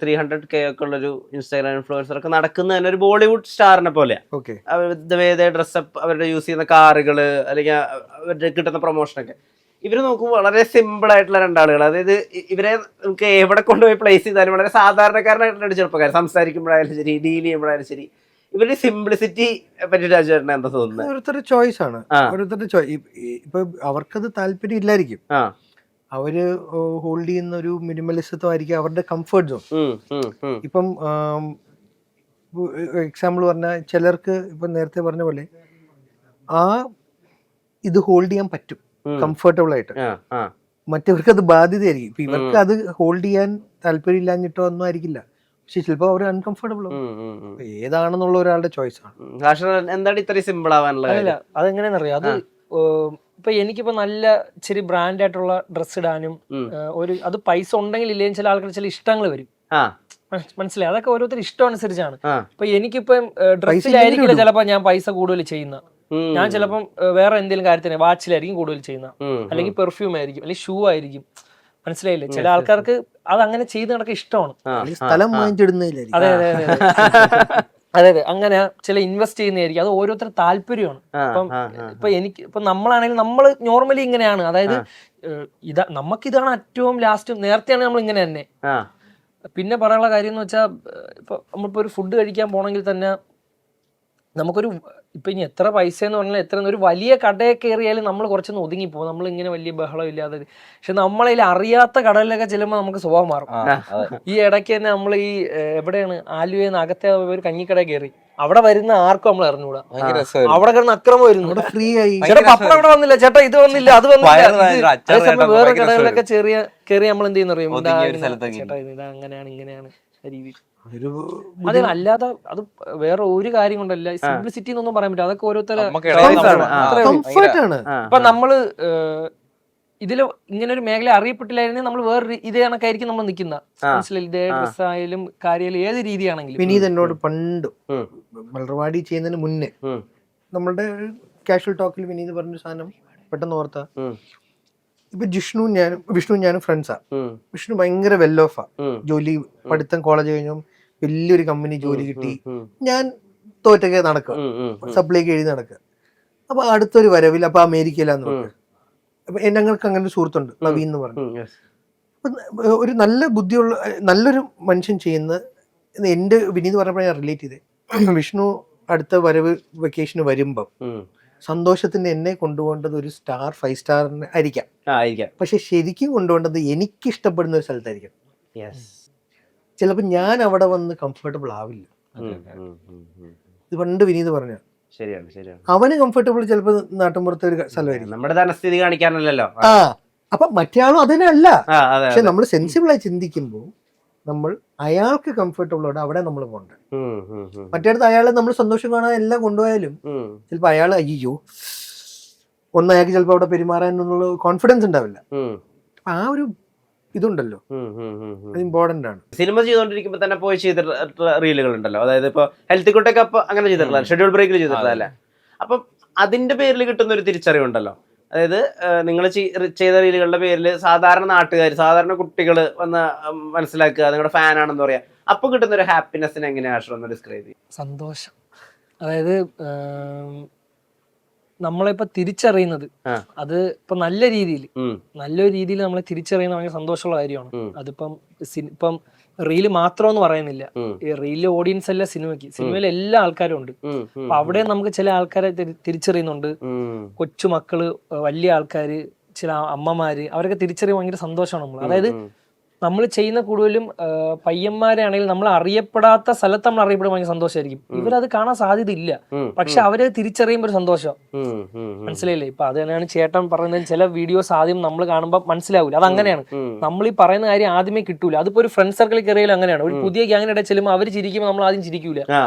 300K ഒക്കെ ഉള്ളൊരു Instagram influencer ഒക്കെ നടക്കുന്ന തന്നെ ഒരു ബോളിവുഡ് സ്റ്റാറിനെ പോലെയാണ്. ഡ്രസ്സപ്പ്, അവരുടെ യൂസ് ചെയ്യുന്ന കാറുകള്, അല്ലെങ്കിൽ അവരുടെ കിട്ടുന്ന പ്രൊമോഷനൊക്കെ. ഇവര് നോക്കുമ്പോൾ വളരെ സിമ്പിൾ ആയിട്ടുള്ള രണ്ടാളുകൾ. അതായത് ഇവരെ നമുക്ക് എവിടെ കൊണ്ടുപോയി പ്ലേസ് ചെയ്താലും വളരെ സാധാരണക്കാരനായിട്ടുള്ള ചെറുപ്പക്കാർ, സംസാരിക്കുമ്പോഴായാലും ശരി, ഡീൽ ചെയ്യുമ്പോഴായാലും ശരി, ഇവരുടെ സിംപ്ലിസിറ്റി പറ്റി രാജുവേട്ടന് എന്താ തോന്നുന്നത്? ഓരോരുത്തരുടെ ചോയ്സ് ആണ്. ഓരോരുത്തരുടെ ഇപ്പൊ അവർക്കത് താല്പര്യം ഇല്ലായിരിക്കും. അവര് ഹോൾഡ് ചെയ്യുന്ന ഒരു മിനിമലിസത്വമായിരിക്കും അവരുടെ കംഫർട്ട് സോൺ. ഇപ്പം എക്സാമ്പിൾ പറഞ്ഞാൽ ചിലർക്ക് ഇപ്പൊ നേരത്തെ പറഞ്ഞ പോലെ ഇത് ഹോൾഡ് ചെയ്യാൻ പറ്റും കംഫർട്ടബിൾ ആയിട്ട്. മറ്റവർക്ക് അത് ബാധ്യതയായിരിക്കും. ഇപ്പൊ ഇവർക്ക് അത് ഹോൾഡ് ചെയ്യാൻ താല്പര്യം ഇല്ലാഞ്ഞിട്ടോ ഒന്നും ആയിരിക്കില്ല, പക്ഷെ ചിലപ്പോ അവർ അൺകംഫർട്ടബിൾ ആവും. ഏതാണെന്നുള്ള ഒരാളുടെ ചോയ്സ് ആണ്. എന്താണ് ഇത്രയും സിമ്പിൾ ആവാനുള്ള? അതെങ്ങനെയാണെന്നറിയാം. അത് ഇപ്പൊ എനിക്കിപ്പോ നല്ല ഇച്ചിരി ബ്രാൻഡ് ആയിട്ടുള്ള ഡ്രസ്സ് ഇടാനും അത് പൈസ ഉണ്ടെങ്കിൽ ഇല്ലെങ്കിൽ ചില ആൾക്കാർ ചില ഇഷ്ടങ്ങൾ വരും, മനസ്സിലായി? അതൊക്കെ ഓരോരുത്തർ ഇഷ്ടം അനുസരിച്ചാണ്. ഇപ്പൊ എനിക്കിപ്പം ഡ്രസ്സിലായിരിക്കില്ല ചിലപ്പോ ഞാൻ പൈസ കൂടുതൽ ചെയ്യുന്ന, ഞാൻ ചിലപ്പം വേറെ എന്തെങ്കിലും കാര്യത്തിന് വാച്ചിലായിരിക്കും കൂടുതൽ ചെയ്യുന്ന, അല്ലെങ്കിൽ പെർഫ്യൂം ആയിരിക്കും, അല്ലെങ്കിൽ ഷൂ ആയിരിക്കും, മനസ്സിലായില്ലേ? ചില ആൾക്കാർക്ക് അത് അങ്ങനെ ചെയ്ത് നടക്കാൻ ഇഷ്ടമാണ്. അതെ അതെ അതെ അതെ അതെ അങ്ങനെ ചില ഇൻവെസ്റ്റ് ചെയ്യുന്നതായിരിക്കും. അത് ഓരോരുത്തരുടെ താല്പര്യമാണ്. ഇപ്പൊ എനിക്ക് ഇപ്പൊ നമ്മളാണെങ്കിൽ നമ്മൾ നോർമലി ഇങ്ങനെയാണ്. അതായത് നമുക്കിതാണ് ഏറ്റവും ലാസ്റ്റ്. നേരത്തെയാണ് നമ്മൾ ഇങ്ങനെ തന്നെ. പിന്നെ പറയാനുള്ള കാര്യം എന്ന് വെച്ചാൽ ഇപ്പൊ നമ്മളിപ്പോ ഒരു ഫുഡ് കഴിക്കാൻ പോണെങ്കിൽ തന്നെ നമുക്കൊരു ഇപ്പൊ ഇനി എത്ര പൈസ എന്ന് പറഞ്ഞാൽ എത്ര ഒരു വലിയ കടയിൽ കയറിയാലും നമ്മൾ കുറച്ചൊന്ന് ഒതുങ്ങിപ്പോകും. നമ്മൾ ഇങ്ങനെ വലിയ ബഹളം ഇല്ലാതെ. പക്ഷെ നമ്മളതിൽ അറിയാത്ത കടലിലൊക്കെ ചെല്ലുമ്പോൾ നമുക്ക് സ്വഭാവം മാറും. ഈ ഇടയ്ക്ക് തന്നെ നമ്മൾ ഈ എവിടെയാണ് ആലുവയിൽ നിന്ന് അകത്തെ ഒരു കഞ്ഞിക്കട കയറി, അവിടെ വരുന്ന ആർക്കും നമ്മൾ അറിഞ്ഞൂടാ. അവിടെ കിടന്ന് അക്രമം വരുന്നു. ഫ്രീ ആയി ചേട്ടാ പപ്പടം ഇവിടെ വന്നില്ല, ചേട്ടാ ഇത് വന്നില്ല, അത് വന്നില്ല. അതേസമയം വേറെ കടകളിലൊക്കെ കയറി നമ്മൾ എന്ത് ചെയ്യുന്ന അറിയാം, ചേട്ടാ ഇത് അങ്ങനെയാണ് ഇങ്ങനെയാണ് രീതി. അല്ലാതെ അത് വേറെ ഒരു കാര്യം കൊണ്ടല്ല. സിംപ്ലിസിറ്റി എന്നൊന്നും പറയാൻ പറ്റില്ല. അതൊക്കെ ഓരോരുത്തരെ ഇപ്പൊ നമ്മള് ഇതില് ഇങ്ങനെ ഒരു മേഖല അറിയപ്പെട്ടില്ലായിരുന്നെങ്കിൽ നമ്മൾ വേറെ ഇതേ കണക്കായിരിക്കും നമ്മൾ നിൽക്കുന്ന, മനസ്സിലായി? ഇതേ ഡ്രസ് ആയാലും കാര്യമായാലും ഏത് രീതിയാണെങ്കിലും. വിനീത് എന്നോട് പണ്ട് മലർവാടി ചെയ്യുന്നതിന് മുന്നേ നമ്മളുടെ കാഷ്വൽ ടോക്കിൽ വിനീത് പറഞ്ഞ സാധനം പെട്ടെന്ന് ഓർത്താ, ഇപ്പൊ വിഷ്ണു ഞാനും ഫ്രണ്ട്സാ. വിഷ്ണു ഭയങ്കര വെൽ ഓഫാ, ജോലി പഠിത്തം കോളേജ് കഴിഞ്ഞു വലിയൊരു കമ്പനി ജോലി കിട്ടി. ഞാൻ തോറ്റൊക്കെ നടക്കുക, സപ്ലൈക്ക് എഴുതി നടക്കുക. അപ്പൊ അടുത്തൊരു വരവിൽ അപ്പൊ അമേരിക്കയിലാന്ന് നോക്കുക. അപ്പൊ ഞങ്ങൾക്ക് അങ്ങനെ ഒരു സുഹൃത്തുണ്ട് നവീൻ എന്ന് പറഞ്ഞു. ഒരു നല്ല ബുദ്ധിയുള്ള നല്ലൊരു മനുഷ്യൻ ചെയ്യുന്ന എന്റെ വിനീത് പറഞ്ഞപ്പോൾ ഞാൻ റിലേറ്റ് ചെയ്തേ. വിഷ്ണു അടുത്ത വരവ് വെക്കേഷന് വരുമ്പം സന്തോഷത്തിന് എന്നെ കൊണ്ടുപോകേണ്ടത് ഒരു സ്റ്റാർ 5 സ്റ്റാറിന് ആയിരിക്കാം, പക്ഷെ ശരിക്കും കൊണ്ടുപോകേണ്ടത് എനിക്ക് ഇഷ്ടപ്പെടുന്ന ഒരു സ്ഥലത്തായിരിക്കും. ചിലപ്പോൾ ഞാൻ അവിടെ വന്ന് കംഫർട്ടബിൾ ആവില്ല. ഇത് പണ്ട് വിനീത് പറഞ്ഞ ശരിയാണ്. അവന് കംഫർട്ടബിൾ ചിലപ്പോൾ നാട്ടിൻപുറത്തെ ഒരു സ്ഥലമായിരിക്കും. നമ്മുടെ ധനസ്ഥിതി കാണിക്കാനല്ലോ. അപ്പൊ മറ്റേ അതിനല്ല. പക്ഷെ നമ്മൾ സെൻസിബിൾ ആയി ചിന്തിക്കുമ്പോൾ നമ്മൾ അയാൾക്ക് കംഫർട്ടബിൾ അവിടെ നമ്മൾ പോകണ്ട. മറ്റേടത്ത് അയാളെ നമ്മൾ സന്തോഷം കാണാൻ എല്ലാം കൊണ്ടുപോയാലും ചിലപ്പോ അയാൾ അയ്യോ അയാൾക്ക് ചിലപ്പോ അവിടെ പെരുമാറാനുള്ള കോൺഫിഡൻസ് ഉണ്ടാവില്ല. ആ ഒരു ഇതുണ്ടല്ലോ, അത് ഇമ്പോർട്ടന്റ് ആണ്. സിനിമ ചെയ്തോണ്ടിരിക്കുമ്പോ തന്നെ പോയി ചെയ്തിട്ടുള്ള റീലുകൾ ഉണ്ടല്ലോ. അതായത് ഇപ്പൊ ഹെൽത്ത് കുട്ടൊക്കെ അപ്പൊ അങ്ങനെ ചെയ്തിട്ടുള്ള ഷെഡ്യൂൾ ബ്രേക്കിൽ ചെയ്തിട്ടുള്ളതല്ലേ. അപ്പം അതിന്റെ പേരിൽ കിട്ടുന്ന ഒരു തിരിച്ചറിവുണ്ടല്ലോ. അതായത് നിങ്ങൾ ചെയ്ത റീലുകളുടെ പേരിൽ സാധാരണ നാട്ടുകാർ, സാധാരണ കുട്ടികൾ വന്ന് മനസ്സിലാക്കുക നിങ്ങളുടെ ഫാനാണെന്ന് പറയാം. അപ്പൊ കിട്ടുന്ന ഒരു ഹാപ്പിനെസ്സിനെ എങ്ങനെയാണ് ഡിസ്ക്രൈബ് ചെയ്യുക? സന്തോഷം. അതായത് നമ്മളിപ്പോ തിരിച്ചറിയുന്നത് അത് ഇപ്പൊ നല്ലൊരു രീതിയിൽ നമ്മളെ തിരിച്ചറിയുന്ന ഭയങ്കര സന്തോഷമുള്ള കാര്യമാണ്. ഇപ്പം റീല് മാത്രം എന്ന് പറയുന്നില്ല. ഈ റീലിലെ ഓഡിയൻസ് അല്ല സിനിമയിൽ എല്ലാ ആൾക്കാരും ഉണ്ട്. അപ്പൊ അവിടെ നമുക്ക് ചില ആൾക്കാരെ തിരിച്ചറിയുന്നുണ്ട്. കൊച്ചുമക്കള്, വലിയ ആൾക്കാര്, ചില അമ്മമാര്, അവരൊക്കെ തിരിച്ചറിയാൻ ഭയങ്കര സന്തോഷമാണ് നമ്മൾ. അതായത് നമ്മൾ ചെയ്യുന്ന കൂടുതലും പയ്യന്മാരെ ആണെങ്കിൽ നമ്മൾ അറിയപ്പെടാത്ത സ്ഥലത്ത് നമ്മൾ അറിയപ്പെടുമ്പോൾ ഭയങ്കര സന്തോഷമായിരിക്കും. ഇവരത് കാണാൻ സാധ്യത ഇല്ല, പക്ഷെ അവര് തിരിച്ചറിയുമ്പോൾ ഒരു സന്തോഷം, മനസ്സിലായില്ലേ? ഇപ്പൊ അത് തന്നെയാണ് ചേട്ടൻ പറയുന്നത്. ചില വീഡിയോസ് ആദ്യം നമ്മൾ കാണുമ്പോൾ മനസ്സിലാവില്ല. അത് അങ്ങനെയാണ്. നമ്മൾ ഈ പറയുന്ന കാര്യം ആദ്യമേ കിട്ടൂല. അതിപ്പോ ഒരു ഫ്രണ്ട് സർക്കിളിൽ കയറിയാലും അങ്ങനെയാണ്. ഒരു പുതിയ ഗ്യാങ്ങിനിടെ ചെല്ലുമ്പോൾ അവർ ചിരിക്കുമ്പോൾ നമ്മൾ ആദ്യം ചിരിക്കൂല,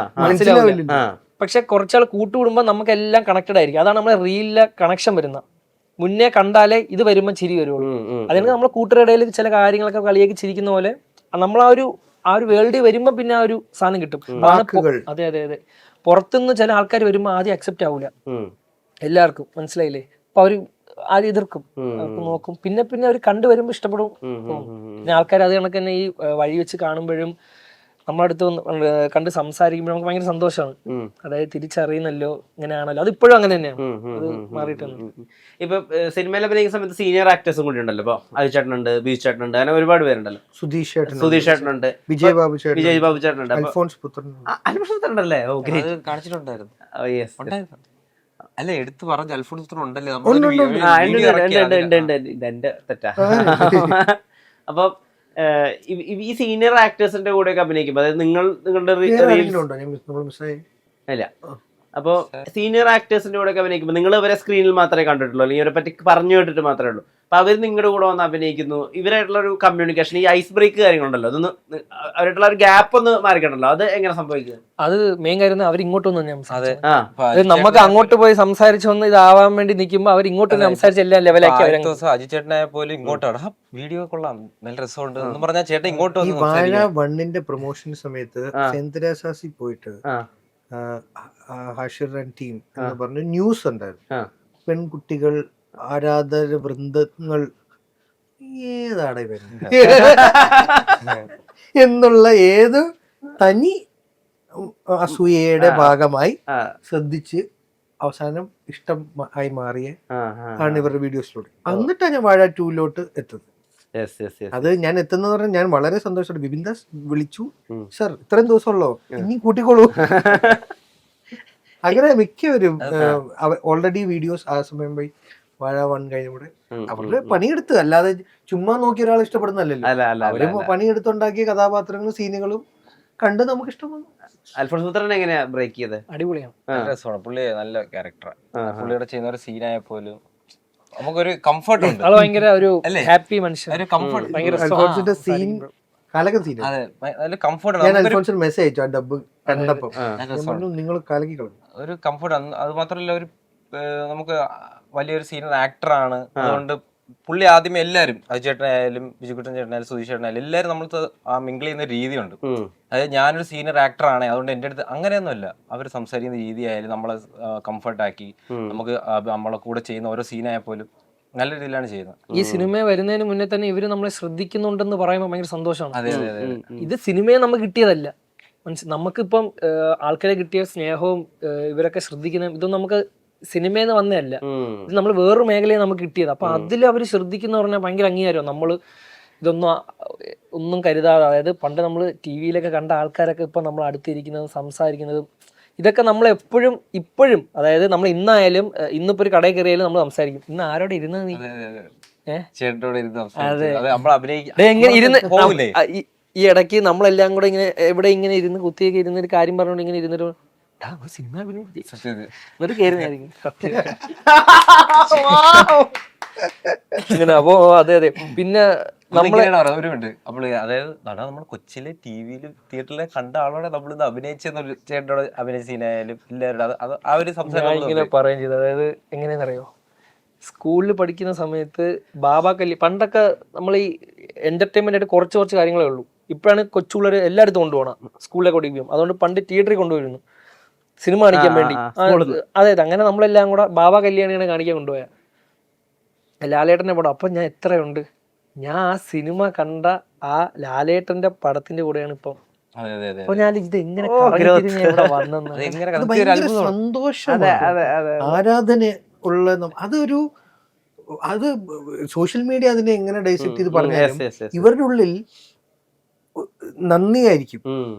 മനസ്സിലാവില്ല. പക്ഷെ കുറച്ചാൾ കൂട്ടുകൂടുമ്പോൾ നമുക്ക് എല്ലാം കണക്റ്റഡ് ആയിരിക്കും. അതാണ് നമ്മളെ റീലിലെ കണക്ഷൻ വരുന്നത്. മുന്നേ കണ്ടാലേ ഇത് വരുമ്പോൾ ചിരി വരുള്ളൂ. അതിന് നമ്മളെ കൂട്ടുകാരിടയിൽ ചില കാര്യങ്ങളൊക്കെ കളിയാക്കി ചിരിക്കുന്ന പോലെ നമ്മൾ ആ ഒരു വേൾഡിൽ വരുമ്പോ പിന്നെ ആ ഒരു സാധനം കിട്ടും. അതെ അതെ അതെ. പുറത്തുനിന്ന് ചില ആൾക്കാർ വരുമ്പോൾ ആദ്യം അക്സെപ്റ്റ് ആവൂല എല്ലാവർക്കും, മനസ്സിലായില്ലേ? അപ്പൊ അവര് ആദ്യം എതിർക്കും, നോക്കും, പിന്നെ പിന്നെ അവർ കണ്ടുവരുമ്പോൾ ഇഷ്ടപ്പെടും. പിന്നെ ആൾക്കാർ അത് കണക്ക് തന്നെ ഈ വഴി വെച്ച് കാണുമ്പോഴും നമ്മുടെ അടുത്ത് കണ്ട് സംസാരിക്കുമ്പോൾ നമുക്ക് ഭയങ്കര സന്തോഷമാണ്. അതായത് തിരിച്ചറിയുന്നല്ലോ, ഇങ്ങനെയാണല്ലോ, അത് ഇപ്പോഴും അങ്ങനെ തന്നെയാണ്, അത് മാറിയിട്ടുണ്ട്. ഇപ്പൊ സിനിമയിൽ അഭിനയിക്കുന്ന സമയത്ത് സീനിയർ ആക്ടേഴ്സും കൂടി ഉണ്ടല്ലോ. ഇപ്പൊ അജി ചേട്ടനുണ്ട്, ബീജ് ചേട്ടനുണ്ട്, അങ്ങനെ ഒരുപാട് പേരുണ്ടല്ലോ. സുധീഷ് ചേട്ടനുണ്ട്, വിജയ് ബാബു ചേട്ടനുണ്ട്, അൽഫോൺസ് പുത്രനുണ്ടല്ലേ. കാണിച്ചിട്ടുണ്ടായിരുന്നു. അല്ല, എടുത്തു പറഞ്ഞ അൽഫോൺസ് പുത്രൻ ഉണ്ടല്ലേ. ഇതെന്റെ തെറ്റാ. അപ്പൊ ഈ സീനിയർ ആക്ടേഴ്സിന്റെ കൂടെ ഒക്കെ അഭിനയിക്കുമ്പോ, അതായത് നിങ്ങളുടെ അല്ല, അപ്പൊ സീനിയർ ആക്ടേഴ്സിന്റെ കൂടെ ഒക്കെ അഭിനയിക്കുമ്പോൾ നിങ്ങൾ ഇവരെ സ്ക്രീനിൽ മാത്രമേ കണ്ടിട്ടുള്ളൂ, അല്ലെങ്കിൽ ഇവരെ പറ്റി പറഞ്ഞു കേട്ടിട്ട് മാത്രമേ ഉള്ളൂ. അപ്പൊ അവർ നിങ്ങളുടെ കൂടെ വന്ന് അഭിനയിക്കുന്നു, ഇവരായിട്ടുള്ള ഒരു കമ്മ്യൂണിക്കേഷൻ, ഈ ഐസ് ബ്രേക്ക് കാര്യങ്ങളുണ്ടല്ലോ, അതൊന്ന് അവരായിട്ടുള്ള ഒരു ഗ്യാപ്പ് ഒന്ന് മാറിക്കണ്ടല്ലോ, അത് എങ്ങനെ സംഭവിക്കുക? അത് മെയിൻ കാര്യം അവർ ഇങ്ങോട്ടൊന്നും നമുക്ക് അങ്ങോട്ട് പോയി സംസാരിച്ചു വന്ന് ഇതാവാൻ വേണ്ടി നിൽക്കുമ്പോൾ അവർ ഇങ്ങോട്ട് സംസാരിച്ച് എല്ലാം ലെവലാക്കി. അജി ചേട്ടനായ പോലും ഇങ്ങോട്ടാണ് വീഡിയോ കൊള്ളാം, നല്ല രസമുണ്ട് എന്ന് പറഞ്ഞാൽ ചേട്ടൻ ഇങ്ങോട്ട് ഈ വാഴ 1-ന്റെ പ്രൊമോഷൻ സമയത്ത് സെന്റ് തെരേസാസിൽ പോയിട്ട് ഹാഷിർ ആൻഡ് ടീം എന്ന് പറഞ്ഞ ന്യൂസ് ഉണ്ടായിരുന്നു. പെൺകുട്ടികൾ, ആരാധക വൃന്ദങ്ങൾ, ഏതാണ് ഇവൻ എന്നുള്ള ഏത് തനി അസൂയയുടെ ഭാഗമായി ശ്രദ്ധിച്ച് അവസാനം ഇഷ്ടം ആയി മാറിയ ആണ് ഇവരുടെ വീഡിയോസിലൂടെ. എന്നിട്ടാണ് ഞാൻ വാഴ 2-ലോട്ട് എത്തുന്നത്. അത് ഞാൻ എത്തുന്ന പറഞ്ഞാൽ ഞാൻ വളരെ സന്തോഷത്തോടെ ബിപിൻ ദാസ് വിളിച്ചു, സർ ഇത്രയും ദിവസമുള്ളോ, ഇനി കൂട്ടിക്കോളൂ. അങ്ങനെ മിക്കവരും ഓൾറെഡി വീഡിയോസ് ആ സമയം പോയി വാഴ 1 കഴിഞ്ഞൂടെ അവരുടെ പണിയെടുത്ത്, അല്ലാതെ ചുമ്മാ നോക്കി ഒരാൾ ഇഷ്ടപ്പെടുന്നല്ലോ. അവര് പണിയെടുത്തുണ്ടാക്കിയ കഥാപാത്രങ്ങളും സീനുകളും കണ്ട് നമുക്ക് ഇഷ്ടമാണ്. അൽഫോൺസ് പുത്രൻ എങ്ങനെയാ ബ്രേക്ക് ചെയ്തത്? അടിപൊളിയാണ്, രസമാണ്. പുള്ളി നല്ല ക്യാരക്ടറാണ്. പുള്ളിയുടെ ചെയ്യുന്ന ഒരു സീനായ പോലും നമുക്കൊരു കംഫർട്ട് ഉണ്ട്. ഭയങ്കര ഒരു ഹാപ്പി മനുഷ്യൻ, ഒരു കംഫർട്ട്. സീൻ കലക്കൻ സീൻ, നല്ല കംഫർട്ട്. മെസ്സേജ് അയച്ചു ആ ഡബ് കണ്ടപ്പോ, നിങ്ങൾ കലക്കി കളഞ്ഞു. ഒരു കംഫർട്ട്. അത് മാത്രമല്ല, ഒരു നമുക്ക് വലിയൊരു സീനിയർ ആക്ടറാണ്. അതുകൊണ്ട് പുള്ളി ആദ്യമേ എല്ലാവരും, അജുചേട്ടനായാലും ബിജുക്കുട്ടൻ ചേട്ടനായാലും സുധീഷ് ചേട്ടനായാലും എല്ലാവരും നമ്മൾ മിങ്കിൾ ചെയ്യുന്ന രീതിയുണ്ട്. അതായത് ഞാനൊരു സീനിയർ ആക്ടറാണ്, അതുകൊണ്ട് എൻ്റെ അടുത്ത് അങ്ങനെയൊന്നുമല്ല. അവർ സംസാരിക്കുന്ന രീതിയായാലും നമ്മളെ കംഫർട്ടാക്കി, നമുക്ക് നമ്മളെ കൂടെ ചെയ്യുന്ന ഓരോ സീനായാൽ പോലും നല്ല രീതിയിലാണ് ചെയ്യുന്നത്. ഈ സിനിമ വരുന്നതിന് മുന്നേ തന്നെ ഇവര് നമ്മളെ ശ്രദ്ധിക്കുന്നുണ്ടെന്ന് പറയുമ്പോൾ ഭയങ്കര സന്തോഷമാണ്. ഇത് സിനിമയെ നമുക്ക് കിട്ടിയതല്ല, നമുക്കിപ്പം ആൾക്കാരെ കിട്ടിയ സ്നേഹവും ഇവരൊക്കെ ശ്രദ്ധിക്കുന്ന ഇതൊന്നും നമുക്ക് സിനിമയിൽ നിന്ന് വന്നതല്ല, ഇത് നമ്മൾ വേറൊരു മേഖലയെ നമുക്ക് കിട്ടിയത്. അപ്പൊ അതിൽ അവർ ശ്രദ്ധിക്കുന്ന പറഞ്ഞാൽ ഭയങ്കര അംഗീകാരം. നമ്മൾ ഒന്നും കരുതാതെ, അതായത് പണ്ട് നമ്മൾ ടി വിയിലൊക്കെ കണ്ട ആൾക്കാരൊക്കെ ഇപ്പൊ നമ്മൾ അടുത്തിരിക്കുന്നതും സംസാരിക്കുന്നതും ഇതൊക്കെ നമ്മൾ ഇപ്പോഴും അതായത് നമ്മൾ ഇന്നായാലും ഇന്നിപ്പോ ഒരു കടയിൽ കയറിയാലും നമ്മൾ സംസാരിക്കും, ഇന്ന് ആരോടെ ഇരുന്നത് നീ എങ്ങനെ ഇരുന്ന്. ഈ ഇടയ്ക്ക് നമ്മളെല്ലാം കൂടെ ഇങ്ങനെ എവിടെ ഇങ്ങനെ ഇരുന്ന് കുത്തിയൊക്കെ ഇരുന്ന് ഒരു കാര്യം പറഞ്ഞോണ്ട് ഇങ്ങനെ ഇരുന്നിട്ട് സിനിമ എന്നിട്ട് കയറുന്നതായിരിക്കും ഇങ്ങനെ. അപ്പോ അതെ. പിന്നെ അതായത് നമ്മൾ കൊച്ചിയിലെ ടിവിയിലും തിയേറ്ററിലെ കണ്ട ആളോടെ നമ്മളിത് അഭിനയിച്ചെന്നൊരു ചേട്ടനോട് അഭിനയിച്ച സീനായാലും എല്ലാവരുടെ ആ ഒരു സംസാരം ഇങ്ങനെ പറയുകയും ചെയ്തു. അതായത് എങ്ങനെയാണെന്നറിയോ, സ്കൂളിൽ പഠിക്കുന്ന സമയത്ത് ബാബാ കല്യാണം പണ്ടൊക്കെ നമ്മൾ ഈ എന്റർടൈൻമെന്റ് ആയിട്ട് കുറച്ച് കാര്യങ്ങളേ ഉള്ളൂ. ഇപ്പോഴാണ് കൊച്ചുപിള്ളേർ എല്ലായിടത്തും കൊണ്ടുപോകണം, സ്കൂളിലേക്ക് പഠിക്കും. അതുകൊണ്ട് പണ്ട് തിയേറ്ററിൽ കൊണ്ടുവരുന്നു സിനിമ കാണിക്കാൻ വേണ്ടി. അതെ, അങ്ങനെ നമ്മളെല്ലാം കൂടെ ബാബാ കല്യാണിയാണ് കാണിക്കാൻ കൊണ്ടുപോയ ലാലേട്ടന്റെ പടം. അപ്പൊ ഞാൻ എത്രയുണ്ട്, ഞാൻ ആ സിനിമ കണ്ട ആ ലാലേട്ടന്റെ പടത്തിന്റെ കൂടെയാണ് ഇപ്പം. അപ്പൊ ഞാൻ ഇത് എങ്ങനെ സന്തോഷം, ആരാധന ഉള്ള അത് സോഷ്യൽ മീഡിയ അതിനെ എങ്ങനെ ഡൈസെക്ട് ചെയ്ത് പറഞ്ഞാലും ഇവരുടെ ഉള്ളിൽ നന്ദിയായിരിക്കും.